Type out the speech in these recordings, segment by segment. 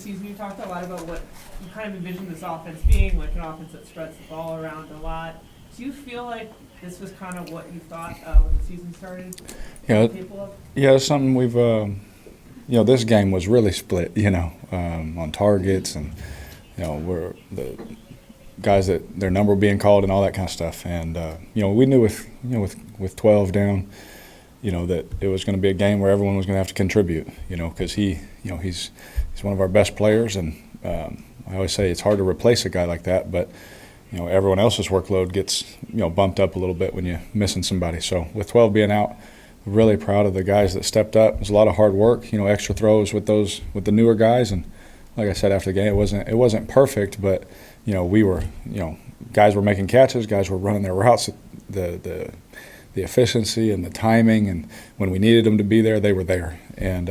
season, you talked a lot about what you kind of envisioned this offense being, like an offense that spreads the ball around a lot. Do you feel like this was kind of what you thought when the season started? Yeah, it's something we've, this game was really split, on targets and, we're the guys that their number being called and all that kind of stuff. And, we knew with 12 down, that it was going to be a game where everyone was going to have to contribute, because he's one of our best players. And I always say it's hard to replace a guy like that, but, everyone else's workload gets, bumped up a little bit when you're missing somebody. So with 12 being out, really proud of the guys that stepped up. It was a lot of hard work, extra throws with the newer guys. And like I said after the game, it wasn't perfect, but, we were, guys were making catches, guys were running their routes, the efficiency and the timing, and when we needed them to be there, they were there. And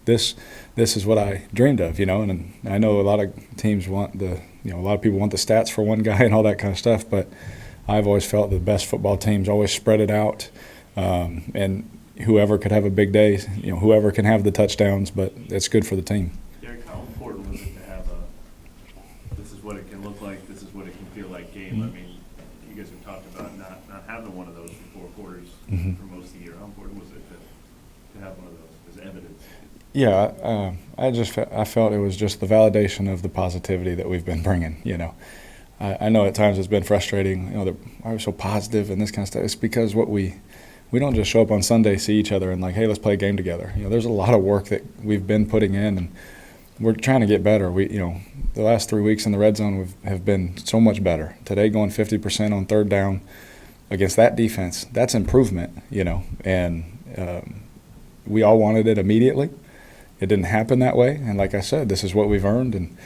this is what I dreamed of, and I know a lot of teams want a lot of people want the stats for one guy and all that kind of stuff, but I've always felt the best football teams always spread it out, and whoever could have a big day, whoever can have the touchdowns, but it's good for the team. Derek, how important was it to have this is what it can look like, this is what it can feel like game? I mean, you guys have talked about not having one of those for 4 quarters for most of the year. How important was it to have one of those as evidence? Yeah, I felt it was just the validation of the positivity that we've been bringing. I know at times it's been frustrating. That I was so positive and this kind of stuff. It's because we don't just show up on Sunday, see each other, and like, hey, let's play a game together. There's a lot of work that we've been putting in, and we're trying to get better. The last 3 weeks in the red zone have been so much better. Today, going 50% on third down against that defense, that's improvement. And we all wanted it immediately. It didn't happen that way, and like I said, this is what we've earned, and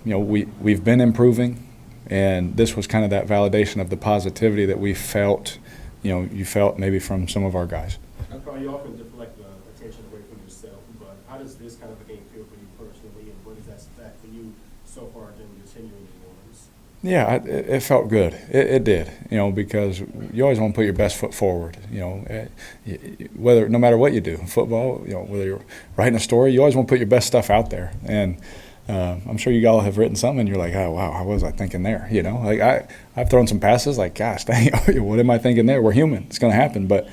we've been improving, and this was kind of that validation of the positivity that we felt. You felt maybe from some of our guys. You often deflect the attention away from yourself, but how does this kind of a game feel for you personally, and what does that stack for you so far during your tenure in New Orleans? Yeah, it felt good. It did, because you always want to put your best foot forward. No matter what you do, football, whether you're writing a story, you always want to put your best stuff out there. And I'm sure you all have written something, and you're like, oh wow, how was I thinking there? Like I've thrown some passes, like, gosh, dang, what am I thinking there? We're human; it's going to happen. But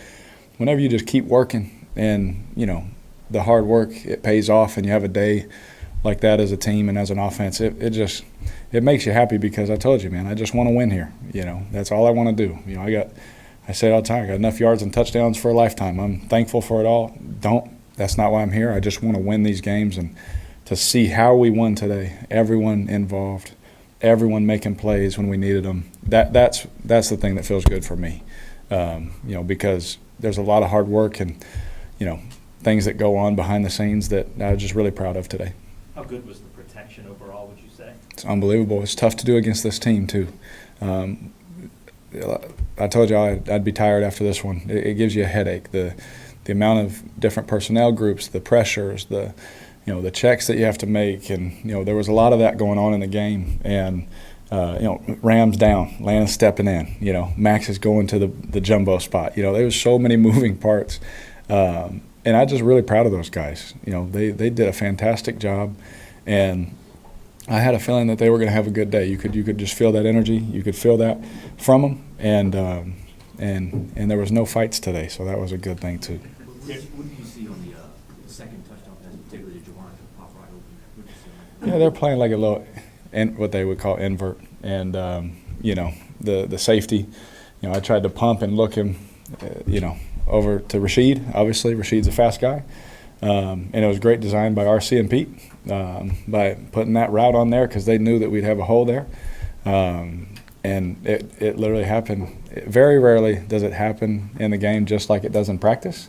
whenever you just keep working, and the hard work, it pays off, and you have a day like that as a team and as an offense, it makes you happy, because I told you, man, I just want to win here. That's all I want to do. I say it all the time, I got enough yards and touchdowns for a lifetime. I'm thankful for it all. That's not why I'm here. I just want to win these games, and to see how we won today, everyone involved, everyone making plays when we needed them. That's the thing that feels good for me. Because there's a lot of hard work and things that go on behind the scenes that I'm just really proud of today. How good was the protection overall, would you say? It's unbelievable. It's tough to do against this team, too. I told you I'd be tired after this one. It gives you a headache. The amount of different personnel groups, the pressures, the checks that you have to make, and there was a lot of that going on in the game. And Rams down, Landon stepping in. Max is going to the jumbo spot. There was so many moving parts. And I'm just really proud of those guys. They did a fantastic job, and I had a feeling that they were going to have a good day. You could just feel that energy. You could feel that from them, and there was no fights today, so that was a good thing too. What did you see on the second touchdown pass, particularly to Juwan to pop right open there? What did you see? Yeah, they're playing like a little, what they would call invert, and the safety. I tried to pump and look him, over to Rashid. Obviously, Rashid's a fast guy. And it was great design by RC and Pete by putting that route on there, because they knew that we'd have a hole there. And it literally happened. Very rarely does it happen in the game just like it does in practice.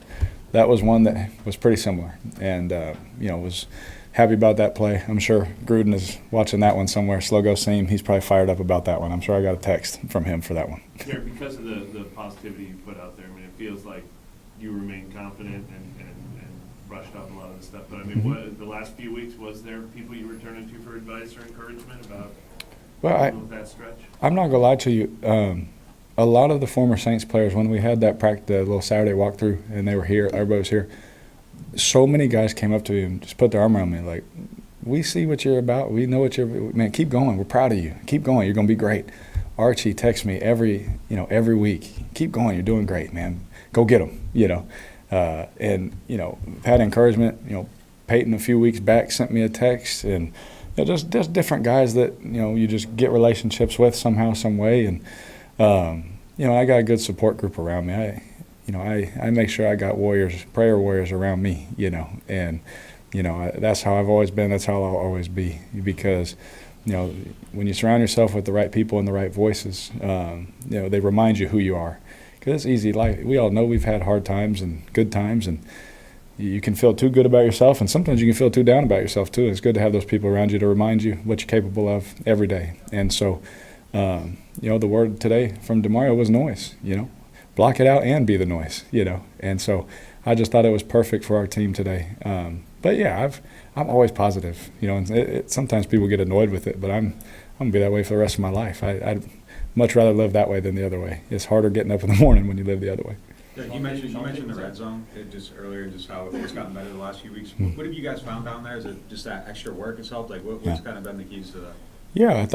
That was one that was pretty similar, and was happy about that play. I'm sure Gruden is watching that one somewhere. Slow go seam. He's probably fired up about that one. I'm sure I got a text from him for that one. Derek, because of the positivity you put out there, it feels like you remain confident and brushed up a lot of the stuff. But what, the last few weeks, was there people you were turning to for advice or encouragement about that stretch? I'm not gonna lie to you. A lot of the former Saints players, when we had that practice, the little Saturday walkthrough, and they were here, everybody was here. so many guys came up to me and just put their arm around me like, we see what you're about. We know what you're, man, keep going. We're proud of you. Keep going. You're going to be great. Archie texts me every week. Keep going. You're doing great, man. Go get them, and, had encouragement. Peyton a few weeks back sent me a text, and just different guys that, you just get relationships with somehow, some way. And, I got a good support group around me. I make sure I got prayer warriors around me, and, that's how I've always been. That's how I'll always be, because, when you surround yourself with the right people and the right voices, they remind you who you are. Because it's easy. Like, we all know we've had hard times and good times, and you can feel too good about yourself, and sometimes you can feel too down about yourself too. It's good to have those people around you to remind you what you're capable of every day. And so, the word today from DeMario was noise. Block it out and be the noise. And so I just thought it was perfect for our team today. But yeah, I'm always positive. And sometimes people get annoyed with it, but I'm gonna be that way for the rest of my life. I'd much rather live that way than the other way. It's harder getting up in the morning when you live the other way. Yeah, you mentioned the red zone just earlier, just how it's gotten better the last few weeks. What have you guys found down there? Is it just that extra work has helped? Like, what's kind of been the keys to that? Yeah,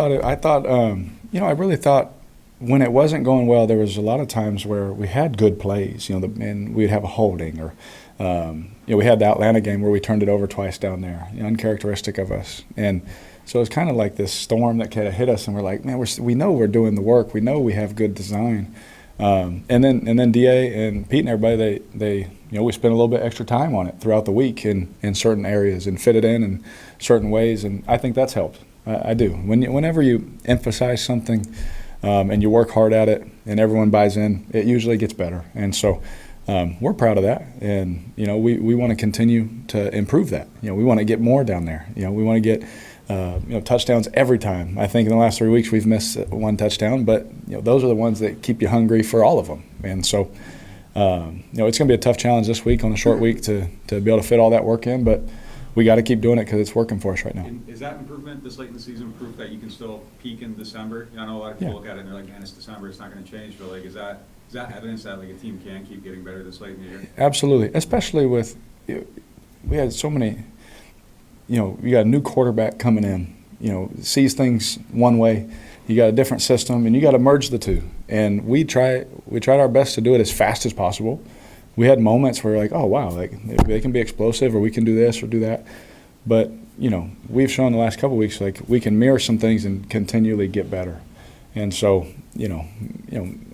I really thought when it wasn't going well, there was a lot of times where we had good plays, and we'd have a holding, or we had the Atlanta game where we turned it over twice down there, uncharacteristic of us. And so it's kind of like this storm that kind of hit us, and we're like, man, we know we're doing the work, we know we have good design. And then DA and Pete and everybody, they we spent a little bit extra time on it throughout the week in certain areas and fit it in certain ways, and I think that's helped. I do. Whenever you emphasize something and you work hard at it and everyone buys in, it usually gets better. And so we're proud of that, and we want to continue to improve that. We want to get more down there. We want to get touchdowns every time. I think in the last 3 weeks we've missed one touchdown, but those are the ones that keep you hungry for all of them. And so it's going to be a tough challenge this week on a short week to be able to fit all that work in, but we got to keep doing it because it's working for us right now. And is that improvement this late in the season proof that you can still peak in December? I know a lot of people look at it and they're like, man, it's December, it's not going to change. But like, is that evidence that like a team can keep getting better this late in the year? Absolutely, especially with we had so many. You got a new quarterback coming in. Sees things one way. You got a different system, and you got to merge the two. And we tried our best to do it as fast as possible. We had moments where we're like, oh wow, like they can be explosive, or we can do this or do that. But we've shown the last couple of weeks like we can mirror some things and continually get better. And so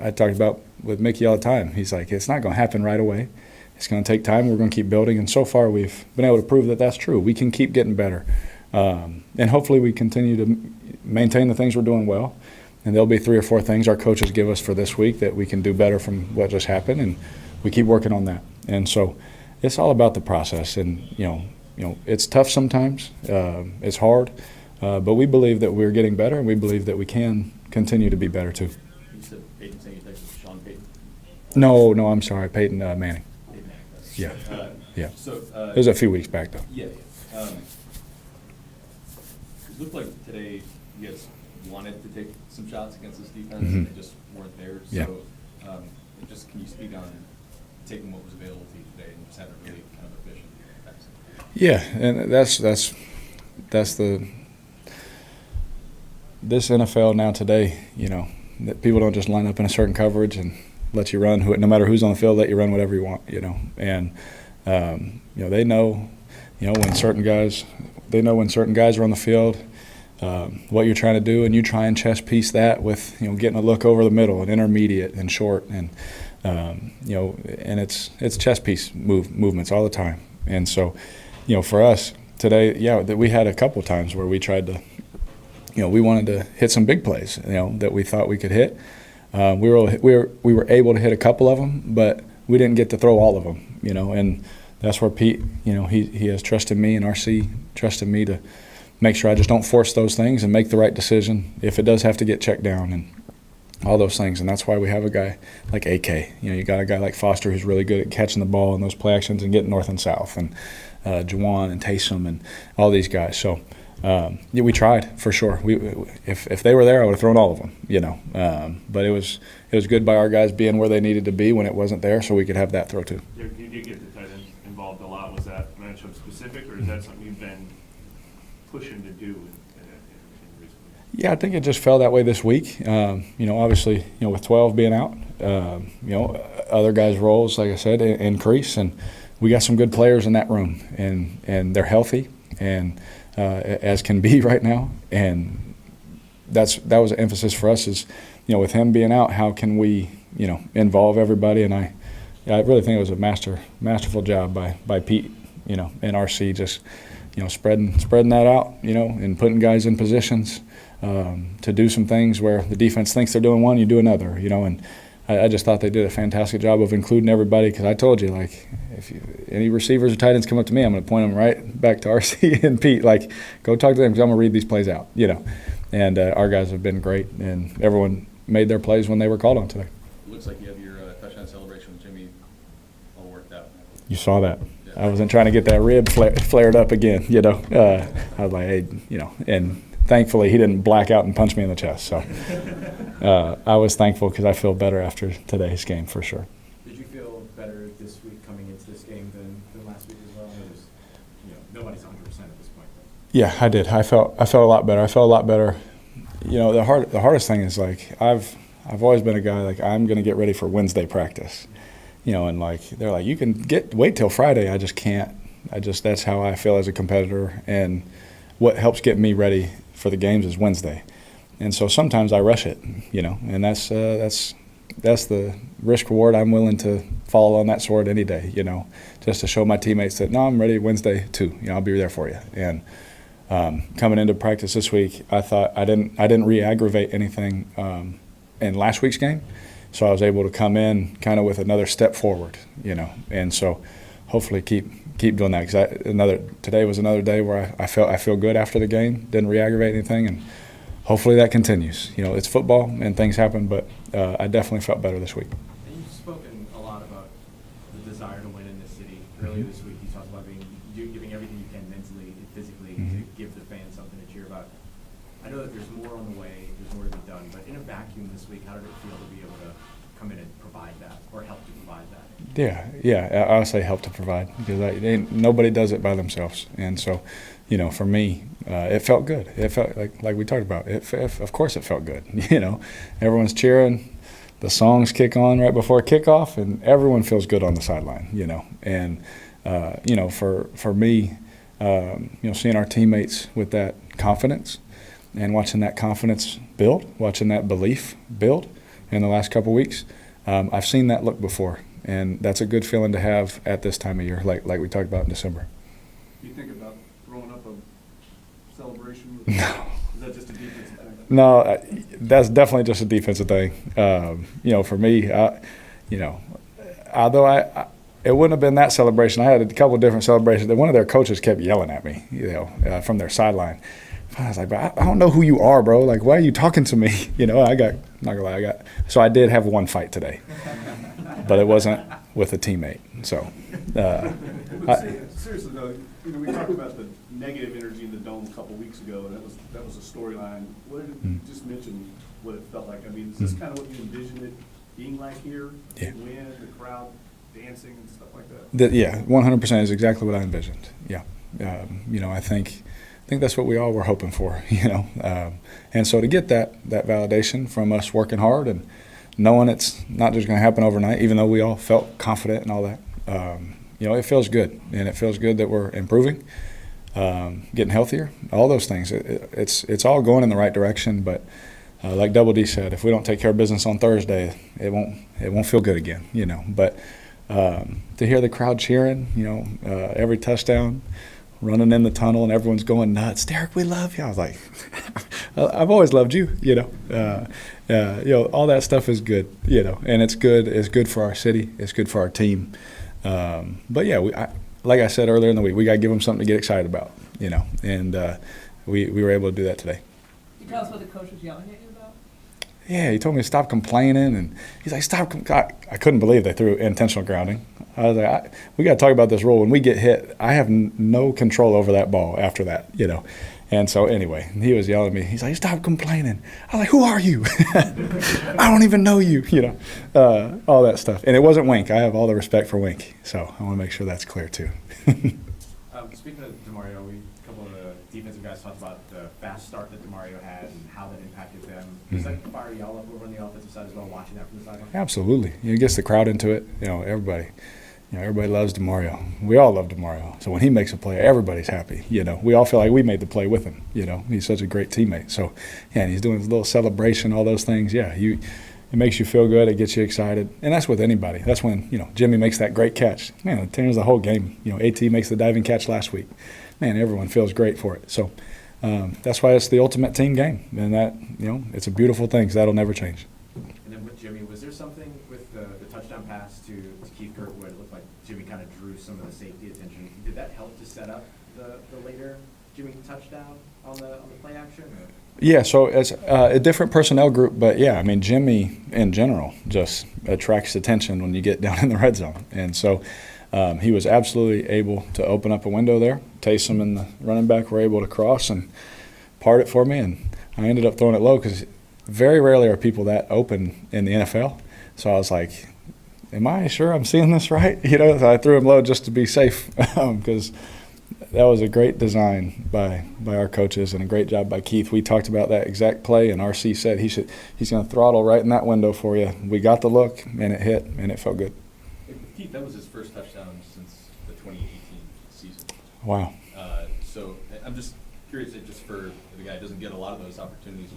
I talked about with Mickey all the time. He's like, it's not going to happen right away. It's going to take time. We're going to keep building. And so far we've been able to prove that that's true. We can keep getting better. And hopefully we continue to maintain the things we're doing well. And there'll be 3 or 4 things our coaches give us for this week that we can do better from what just happened. And we keep working on that. And so it's all about the process. And, it's tough sometimes. It's hard. But we believe that we're getting better, and we believe that we can continue to be better too. You said Peyton saying you texted Sean Payton? No, I'm sorry. Peyton Manning. Yeah. Yeah. So It was a few weeks back, though. Yeah. It looked like today you guys wanted to take some shots against this defense, and they just weren't there. Yeah. So, just can you speak on taking what was available to you today and just having a really kind of efficient practice? Yeah, and that's this NFL now today. That people don't just line up in a certain coverage and let you run. No matter who's on the field, let you run whatever you want. And they know, when certain guys are on the field, what you're trying to do, and you try and chess piece that with getting a look over the middle and intermediate and short, and and it's chess piece movements all the time. And so, for us today, that we had a couple times where we tried to, we wanted to hit some big plays, that we thought we could hit. We were able to hit a couple of them, but we didn't get to throw all of them, and that's where Pete, he has trusted me, and RC trusted me to make sure I just don't force those things and make the right decision if it does have to get checked down and all those things. And that's why we have a guy like AK. You got a guy like Foster who's really good at catching the ball in those play actions and getting north and south, and Juwan and Taysom and all these guys. So we tried for sure. If they were there, I would have thrown all of them. But it was good by our guys being where they needed to be when it wasn't there, so we could have that throw too. You did get the tight ends involved a lot with or is that something you've been pushing to do in recent weeks? Yeah, I think it just fell that way this week. Obviously, with 12 being out, other guys' roles, like I said, increase, and we got some good players in that room, and they're healthy, and as can be right now, and that was an emphasis for us is, with him being out, how can we, involve everybody, and I really think it was a masterful job by Pete, and RC just, spreading that out, and putting guys in positions to do some things where the defense thinks they're doing one, you do another, and I just thought they did a fantastic job of including everybody, because I told you, like, if any receivers or tight ends come up to me, I'm going to point them right back to RC and Pete, like, go talk to them because I'm going to read these plays out, And our guys have been great, and everyone made their plays when they were called on today. It looks like you have your touchdown celebration with Jimmy all worked out. You saw that. Yeah. I wasn't trying to get that rib flared up again, I was like, hey, and thankfully he didn't black out and punch me in the chest. So I was thankful because I feel better after today's game for sure. Did you feel better this week coming into this game than last week as well? It was, nobody's 100% at this point. But. Yeah, I did. I felt a lot better. I felt a lot better. The hardest thing is, like, I've always been a guy, like, I'm going to get ready for Wednesday practice. And like they're like, you can wait till Friday. I just can't. That's how I feel as a competitor, and what helps get me ready for the games is Wednesday. And so sometimes I rush it, and that's the risk reward. I'm willing to fall on that sword any day, just to show my teammates that, no, I'm ready Wednesday too. I'll be there for you. And coming into practice this week, I thought I didn't re-aggravate anything in last week's game, so I was able to come in kind of with another step forward, and so hopefully keep doing that, because today was another day where I feel good after the game, didn't re-aggravate anything, and hopefully that continues. It's football and things happen, but I definitely felt better this week. And you've spoken a lot about the desire to win in this city. Earlier this week, you talked about giving everything you can mentally and physically to give the fans something to cheer about. I know that there's more on the way, there's more to be done, but in a vacuum this week, how did it feel to be able to come in and provide that, or help to provide that? Yeah, I'll say help to provide, because nobody does it by themselves, and so, for me, it felt good. It felt like we talked about. Of course, it felt good. Everyone's cheering, the songs kick on right before kickoff, and everyone feels good on the sideline. And for me, seeing our teammates with that confidence, and watching that confidence build, watching that belief build in the last couple of weeks, I've seen that look before, and that's a good feeling to have at this time of year, like we talked about in December. Do you think about throwing up a celebration? No. Is that just a defensive thing? No, that's definitely just a defensive thing. For me, although it wouldn't have been that celebration. I had a couple of different celebrations. One of their coaches kept yelling at me, from their sideline. I was like, but I don't know who you are, bro. Like, why are you talking to me? So I did have one fight today, but it wasn't with a teammate. So, Seriously though, we talked about the negative energy in the dome a couple weeks ago, and that was a storyline. What did you just mention what it felt like? I mean, is this kind of what you envisioned it being like here? Yeah. The wind, the crowd dancing and stuff like that? Yeah, 100% is exactly what I envisioned. Yeah, I think that's what we all were hoping for. And so to get that validation from us working hard and knowing it's not just going to happen overnight, even though we all felt confident and all that, it feels good, and it feels good that we're improving, getting healthier, all those things. It's all going in the right direction, but like Double D said, if we don't take care of business on Thursday, it won't feel good again. But to hear the crowd cheering, every touchdown, running in the tunnel, and everyone's going nuts. Derek, we love you. I was like, I've always loved you. All that stuff is good. And it's good. It's good for our city. It's good for our team. But yeah, like I said earlier in the week, we got to give them something to get excited about. And we were able to do that today. Can you tell us what the coach was yelling at you about? Yeah, he told me to stop complaining, and he's like, stop. I couldn't believe they threw intentional grounding. I was like, we got to talk about this rule. When we get hit, I have no control over that ball after that, And so anyway, he was yelling at me. He's like, stop complaining. I was like, who are you? I don't even know you, all that stuff. And it wasn't Wink. I have all the respect for Wink. So I want to make sure that's clear too. Speaking of DeMario, a couple of the defensive guys talked about the fast start that DeMario had and how that impacted them. Does that fire y'all up over on the offensive side as well, watching that from the sideline? Absolutely. It gets the crowd into it. Everybody. Everybody loves DeMario. We all love DeMario. So when he makes a play, everybody's happy. We all feel like we made the play with him. He's such a great teammate. So, yeah, and he's doing his little celebration, all those things. Yeah, it makes you feel good. It gets you excited. And that's with anybody. That's when, Jimmy makes that great catch. Man, it turns the whole game. AT makes the diving catch last week. Man, everyone feels great for it. So that's why it's the ultimate team game. And that, it's a beautiful thing, 'cause that'll never change. And then with Jimmy, was there something with the touchdown pass to Keith Kirkwood? It looked like Jimmy kind of drew some of the safety attention. Did that help to set up the later Jimmy touchdown on the play action? Or? Yeah, so it's a different personnel group, but yeah, I mean, Jimmy in general just attracts attention when you get down in the red zone. And so he was absolutely able to open up a window there. Taysom and the running back were able to cross and part it for me, and I ended up throwing it low because very rarely are people that open in the NFL. So I was like, am I sure I'm seeing this right? So I threw him low just to be safe because that was a great design by our coaches and a great job by Keith. We talked about that exact play, and RC said he's going to throttle right in that window for you. We got the look, and it hit, and it felt good. Keith, that was his first touchdown since the 2018 season. Wow. So I'm just curious, just for the guy who doesn't get a lot of those opportunities,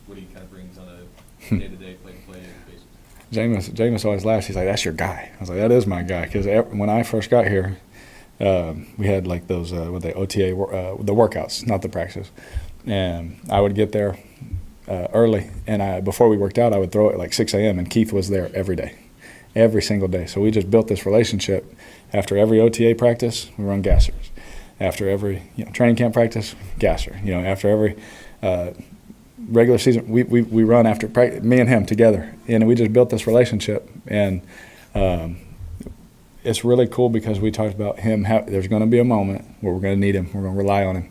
what he kind of brings on a day-to-day, play-to-play basis. Jameis always laughs. He's like, "That's your guy." I was like, "That is my guy." Because when I first got here, we had like those OTA the workouts, not the practice, and I would get there early, and before we worked out, I would throw it at like 6 a.m. and Keith was there every single day. So we just built this relationship. After every OTA practice, we run gassers. After every training camp practice, gasser. After every regular season, we run after practice, me and him together, and we just built this relationship. And it's really cool because we talked about him. There's going to be a moment where we're going to need him. We're going to rely on him,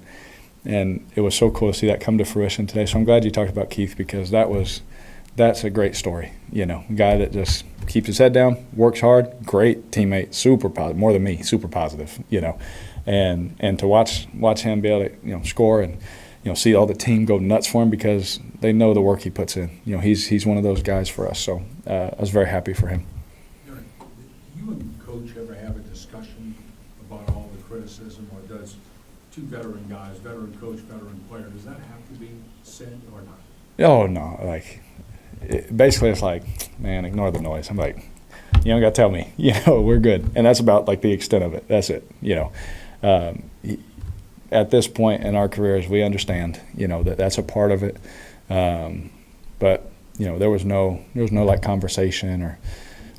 and it was so cool to see that come to fruition today. So I'm glad you talked about Keith because that's a great story. A guy that just keeps his head down, works hard, great teammate, super positive, more than me, super positive. And to watch him be able to score and see all the team go nuts for him because they know the work he puts in. He's one of those guys for us. So I was very happy for him. Do you and Coach ever have a discussion about all the criticism, or does two veteran guys, veteran coach, veteran player, does that have to be said or not? Oh no, basically it's like, man, ignore the noise. I'm like, you don't got to tell me, we're good, and that's about like the extent of it. That's it, At this point in our careers, we understand, that's a part of it. But there was no like conversation or,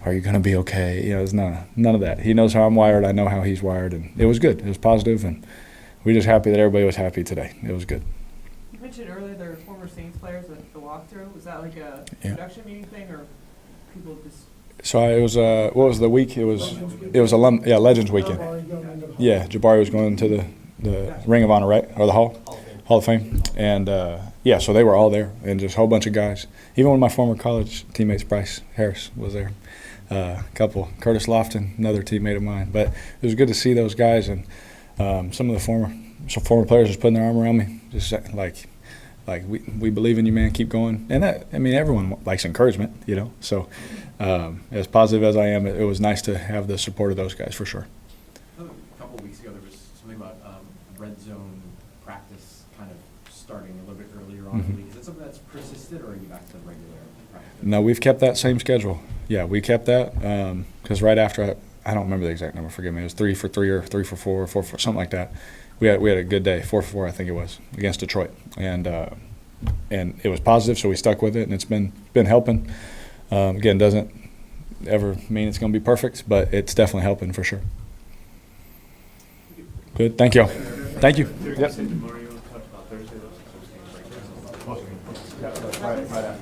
are you going to be okay? There's none of that. He knows how I'm wired. I know how he's wired, and it was good. It was positive, and we're just happy that everybody was happy today. It was good. You mentioned earlier there were former Saints players at the walkthrough. Was that like a production meeting thing, or people just? So it was what was the week? It was Legends Weekend. Yeah, Jabari was going to the Ring of Honor, right, or the Hall of Fame, and so they were all there, and just a whole bunch of guys. Even one of my former college teammates, Bryce Harris, was there. A couple, Curtis Lofton, another teammate of mine. But it was good to see those guys, and some of the former players just putting their arm around me, just like we believe in you, man. Keep going. And that, everyone likes encouragement, So as positive as I am, it was nice to have the support of those guys for sure. A couple of weeks ago, there was something about red zone practice kind of starting a little bit earlier on in the week. Is that something that's persisted, or are you back to regular practice? No, we've kept that same schedule. Yeah, we kept that because right after I don't remember the exact number. Forgive me. It was 3 for 3 or 3 for 4 or 4 for something like that. We had a good day, 4 for 4, I think it was, against Detroit, and it was positive, so we stuck with it, and it's been helping. Again, doesn't ever mean it's going to be perfect, but it's definitely helping for sure. Good. Thank you. Thank you. Yep. Mario talked about Thursday, those games right now.